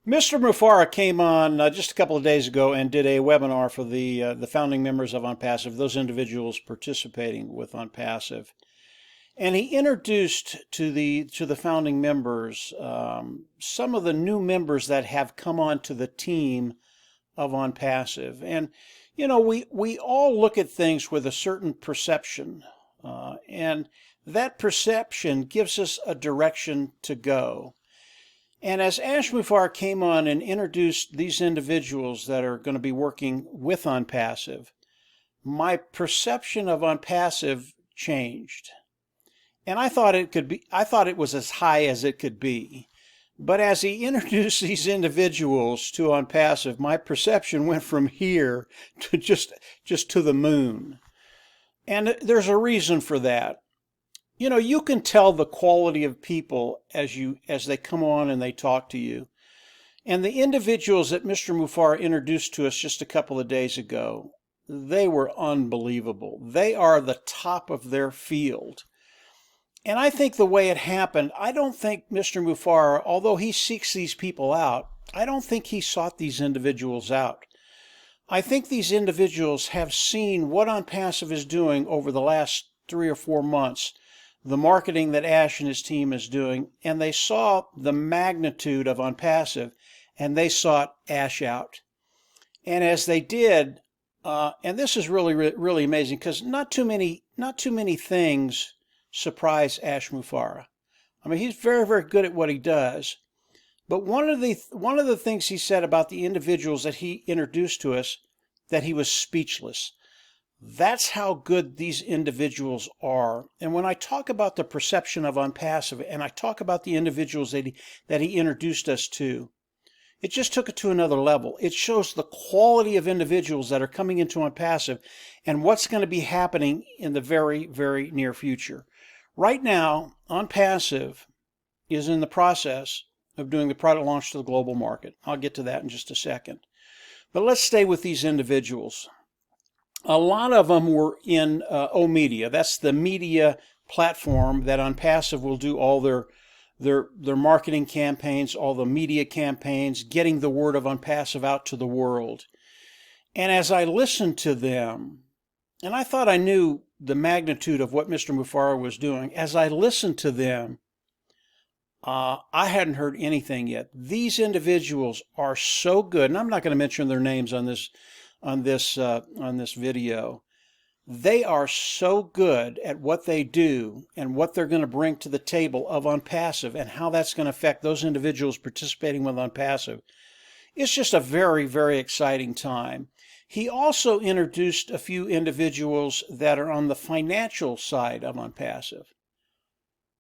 Mr. Mufareh came on just a couple of days ago and did a webinar for the founding members of ONPASSIVE, those individuals participating with ONPASSIVE, and he introduced to the founding members some of the new members that have come onto the team of ONPASSIVE. And you know, we all look at things with a certain perception, and that perception gives us a direction to go. And as Ash Mufareh came on and introduced these individuals that are going to be working with ONPASSIVE, my perception of ONPASSIVE changed. And I thought it was as high as it could be. But as he introduced these individuals to ONPASSIVE, my perception went from here to just to the moon. And there's a reason for that. You know, you can tell the quality of people as they come on and they talk to you. And the individuals that Mr. Mufareh introduced to us just a couple of days ago, they were unbelievable. They are the top of their field. And I think the way it happened, I don't think Mr. Mufareh, although he seeks these people out, I don't think he sought these individuals out. I think these individuals have seen what ONPASSIVE is doing over the last 3 or 4 months, the marketing that Ash and his team is doing, and they saw the magnitude of ONPASSIVE, and they sought Ash out. And as they did, and this is really amazing, because not too many things surprise Ash Mufareh. I mean, he's very good at what he does. But one of the things he said about the individuals that he introduced to us, that he was speechless. That's how good these individuals are. And when I talk about the perception of ONPASSIVE, and I talk about the individuals that he introduced us to, it just took it to another level. It shows the quality of individuals that are coming into ONPASSIVE and what's going to be happening in the very near future. Right now, ONPASSIVE is in the process of doing the product launch to the global market. I'll get to that in just a second. But let's stay with these individuals. A lot of them were in O-Media. That's the media platform that ONPASSIVE will do all their marketing campaigns, all the media campaigns, getting the word of ONPASSIVE out to the world. And as I listened to them, and I thought I knew the magnitude of what Mr. Mufareh was doing, as I listened to them, I hadn't heard anything yet. These individuals are so good, and I'm not going to mention their names on this video. They are so good at what they do and what they're going to bring to the table of ONPASSIVE and how that's going to affect those individuals participating with ONPASSIVE. It's just a very exciting time. He also introduced a few individuals that are on the financial side of ONPASSIVE.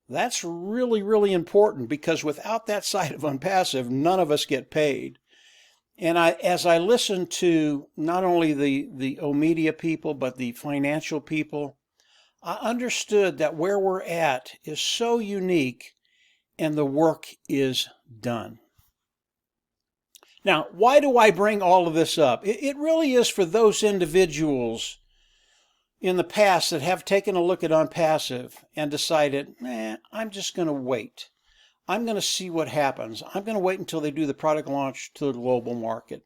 That's really important, because without that side of ONPASSIVE, none of us get paid. And as I listened to not only the O-Media people, but the financial people, I understood that where we're at is so unique and the work is done. Now, why do I bring all of this up? It really is for those individuals in the past that have taken a look at ONPASSIVE and decided, I'm just going to wait. I'm going to see what happens. I'm going to wait until they do the product launch to the global market.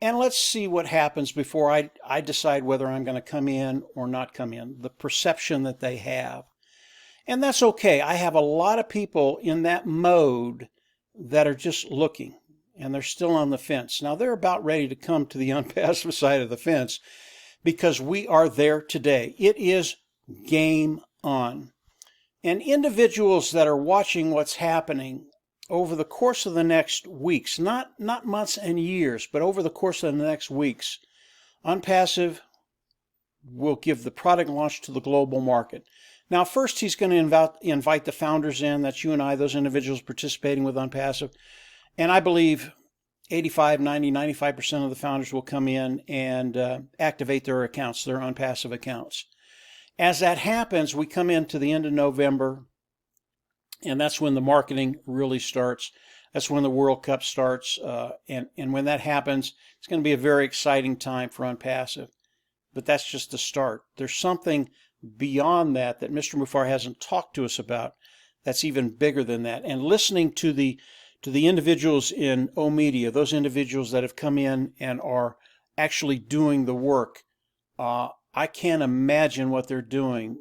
And let's see what happens before I decide whether I'm going to come in or not come in, the perception that they have. And that's okay. I have a lot of people in that mode that are just looking, and they're still on the fence. Now, they're about ready to come to the ONPASSIVE side of the fence, because we are there today. It is game on. And individuals that are watching what's happening over the course of the next weeks, not months and years, but over the course of the next weeks, ONPASSIVE will give the product launch to the global market. Now, first, he's going to invite the founders in. That's you and I, those individuals participating with ONPASSIVE. And I believe 85, 90, 95% of the founders will come in and activate their accounts, their ONPASSIVE accounts. As that happens, we come into the end of November, and that's when the marketing really starts. That's when the World Cup starts, and when that happens, it's going to be a very exciting time for ONPASSIVE. But that's just the start. There's something beyond that Mr. Mufareh hasn't talked to us about that's even bigger than that. And listening to the to the individuals in O Media, those individuals that have come in and are actually doing the work. I can't imagine what they're doing,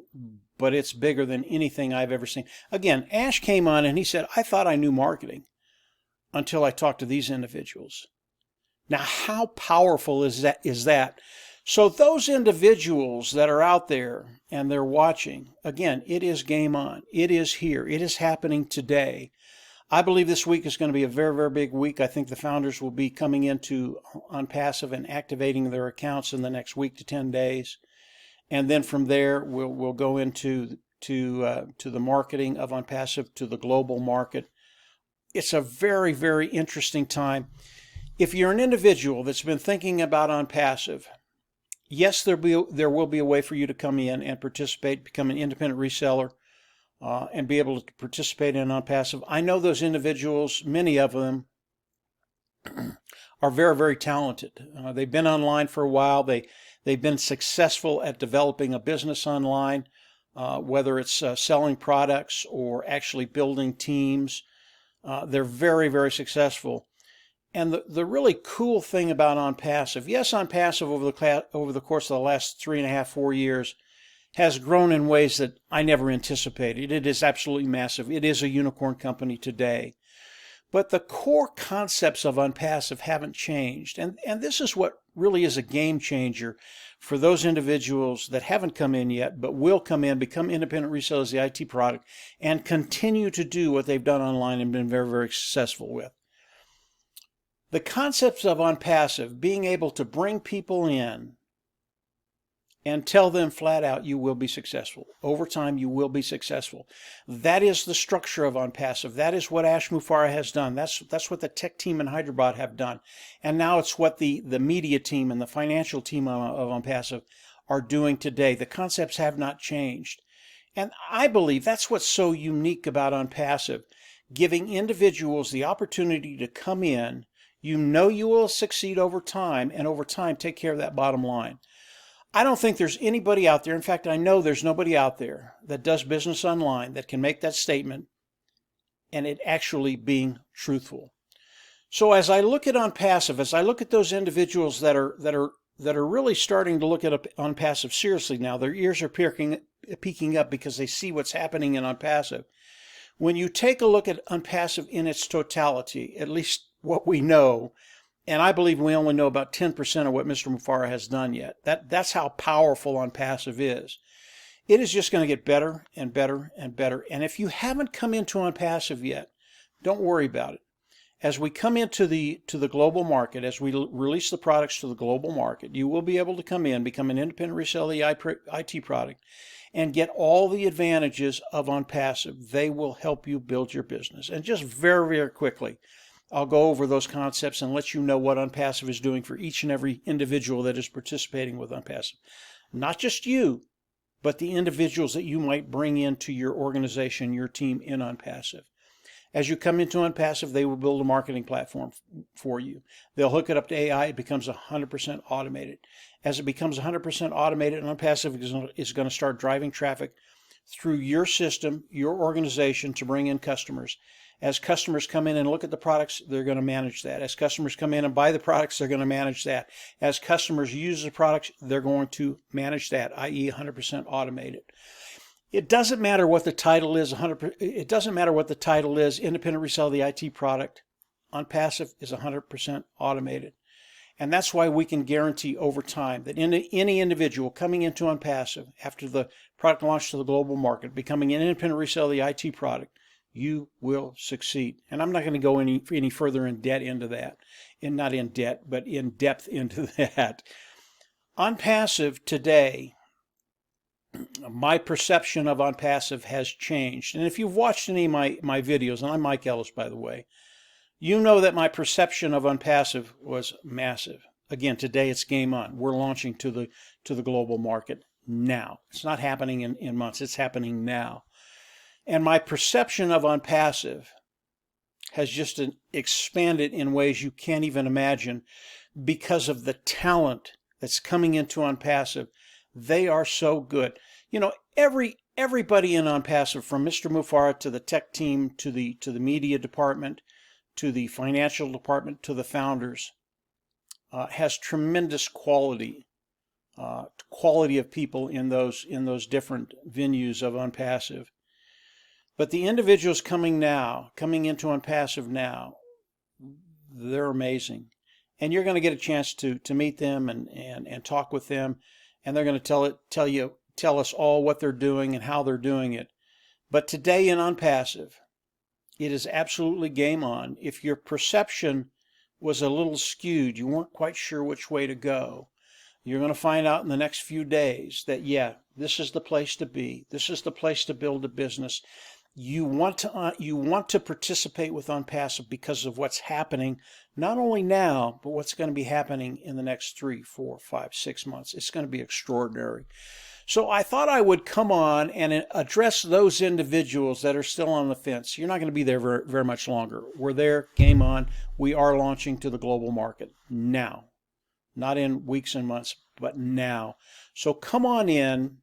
but it's bigger than anything I've ever seen. Again, Ash came on and he said, I thought I knew marketing until I talked to these individuals. Now, how powerful is that? So those individuals that are out there and they're watching, again, it is game on. It is here. It is happening today. I believe this week is going to be a very, very big week. I think the founders will be coming into ONPASSIVE and activating their accounts in the next week to 10 days. And then from there, we'll go into the marketing of ONPASSIVE to the global market. It's a very, very interesting time. If you're an individual that's been thinking about ONPASSIVE, yes, there will be a way for you to come in and participate, become an independent reseller, and be able to participate in ONPASSIVE. I know those individuals, many of them are very, very talented. They've been online for a while. They've been successful at developing a business online, whether it's selling products or actually building teams. They're very, very successful. And the really cool thing about ONPASSIVE, yes, ONPASSIVE over the course of the last 3.5, 4 years has grown in ways that I never anticipated. It is absolutely massive. It is a unicorn company today. But the core concepts of ONPASSIVE haven't changed. And this is what really is a game changer for those individuals that haven't come in yet, but will come in, become independent resellers of the IT product, and continue to do what they've done online and been very, very successful with. The concepts of ONPASSIVE, being able to bring people in and tell them flat out, you will be successful. Over time, you will be successful. That is the structure of ONPASSIVE. That is what Ash Mufareh has done. That's what the tech team in Hyderabad have done. And now it's what the media team and the financial team of ONPASSIVE are doing today. The concepts have not changed. And I believe that's what's so unique about ONPASSIVE, giving individuals the opportunity to come in. You know you will succeed over time, and over time take care of that bottom line. I don't think there's anybody out there, in fact, I know there's nobody out there that does business online that can make that statement and it actually being truthful. So as I look at ONPASSIVE, as I look at those individuals that are really starting to look at ONPASSIVE seriously now, their ears are peaking up because they see what's happening in ONPASSIVE. When you take a look at ONPASSIVE in its totality, at least what we know, and I believe we only know about 10% of what Mr. Mufareh has done yet. That's how powerful ONPASSIVE is. It is just going to get better and better and better. And if you haven't come into ONPASSIVE yet, don't worry about it. As we come into the global market, as we release the products to the global market, you will be able to come in, become an independent reseller of the IT product, and get all the advantages of ONPASSIVE. They will help you build your business. And just very, very quickly, I'll go over those concepts and let you know what ONPASSIVE is doing for each and every individual that is participating with ONPASSIVE. Not just you, but the individuals that you might bring into your organization, your team in ONPASSIVE. As you come into ONPASSIVE, they will build a marketing platform for you. They'll hook it up to AI. It becomes 100% automated. As it becomes 100% automated, ONPASSIVE is going to start driving traffic through your system, your organization, to bring in customers. As customers come in and look at the products, they're going to manage that. As customers come in and buy the products, they're going to manage that. As customers use the products, they're going to manage that, i.e. 100% automated. It doesn't matter what the title is. It doesn't matter what the title is. Independent reseller of the IT product. ONPASSIVE is 100% automated. And that's why we can guarantee over time that any individual coming into ONPASSIVE after the product launch to the global market, becoming an independent reseller of the IT product, you will succeed. And I'm not going to go any further in debt into that. And not in debt, but in depth into that. ONPASSIVE today, my perception of ONPASSIVE has changed. And if you've watched any of my videos, and I'm Mike Ellis, by the way, you know that my perception of ONPASSIVE was massive. Again, today it's game on. We're launching to the global market now. It's not happening in months. It's happening now. And my perception of ONPASSIVE has just expanded in ways you can't even imagine because of the talent that's coming into ONPASSIVE. They are so good. You know, everybody in ONPASSIVE, from Mr. Mufareh to the tech team to the media department to the financial department, to the founders, has tremendous quality of people in those different venues of ONPASSIVE. But the individuals coming into ONPASSIVE now, they're amazing. And you're going to get a chance to meet them and talk with them, and they're going to tell us all what they're doing and how they're doing it. But today in ONPASSIVE, it is absolutely game on. If your perception was a little skewed, you weren't quite sure which way to go, you're going to find out in the next few days that, yeah, this is the place to be. This is the place to build a business. You want to participate with ONPASSIVE because of what's happening, not only now, but what's going to be happening in the next 3, 4, 5, 6 months. It's going to be extraordinary. So I thought I would come on and address those individuals that are still on the fence. You're not going to be there very, very much longer. We're there, game on. We are launching to the global market now. Not in weeks and months, but now. So come on in,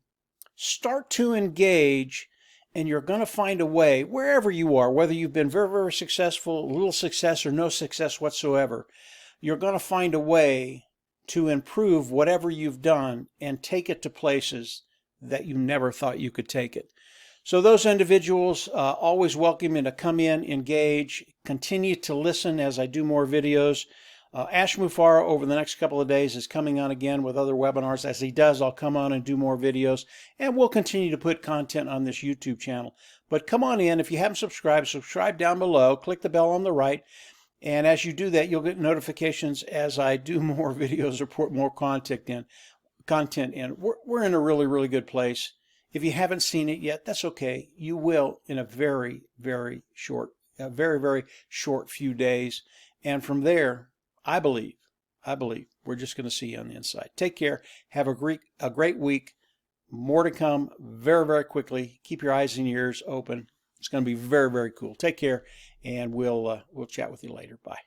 start to engage, and you're going to find a way, wherever you are, whether you've been very, very successful, little success, or no success whatsoever, you're going to find a way to improve whatever you've done and take it to places that you never thought you could take it. So those individuals, always welcome you to come in, engage, continue to listen as I do more videos. Ash Mufareh over the next couple of days is coming on again with other webinars. As he does, I'll come on and do more videos, and we'll continue to put content on this YouTube channel. But come on in. If you haven't subscribed, subscribe down below. Click the bell on the right. And as you do that, you'll get notifications as I do more videos or put more content in. We're in a really, really good place. If you haven't seen it yet, that's okay. You will in a very, very short few days. And from there, I believe we're just going to see you on the inside. Take care. Have a great week. More to come very, very quickly. Keep your eyes and ears open. It's going to be very, very cool. Take care, and we'll chat with you later. Bye.